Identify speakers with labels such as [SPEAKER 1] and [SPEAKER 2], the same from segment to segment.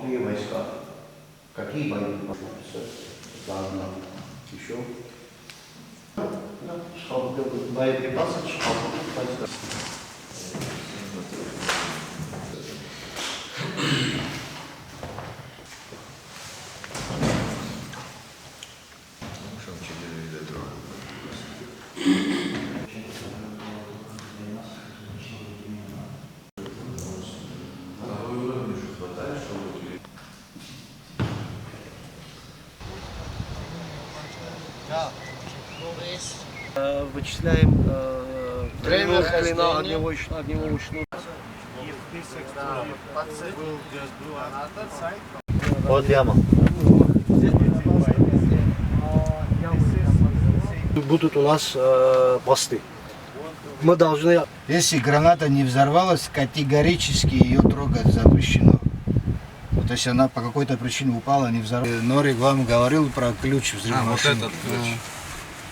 [SPEAKER 1] Какие войска? Какие бои? Ладно, еще. Боеприпасы, войска.
[SPEAKER 2] Вычисляем клина огневую.
[SPEAKER 1] Вот яма.
[SPEAKER 2] Будут у нас посты. Мы должны...
[SPEAKER 3] Если граната не взорвалась, категорически ее трогать запрещено. Вот если она по какой-то причине упала, не взорвалась. Норик вам говорил про ключ взрывмашинки.
[SPEAKER 4] Вот этот ключ.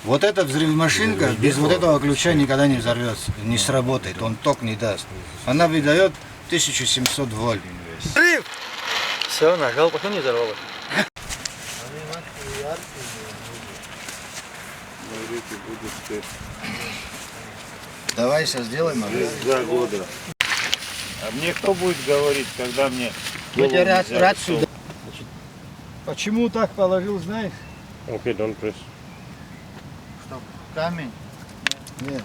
[SPEAKER 3] Вот эта взрывмашинка без вот этого ключа никогда не взорвется, не сработает, он ток не даст. Она выдает 1700 вольт.
[SPEAKER 2] Взрыв! Все, нажал, пока не взорвалось.
[SPEAKER 3] Давай сейчас сделаем.
[SPEAKER 5] 2 года. А мне кто будет говорить, когда мне...
[SPEAKER 3] Рад сюда. Почему так положил, знаешь?
[SPEAKER 5] Okay, don't press.
[SPEAKER 3] Камень? Нет.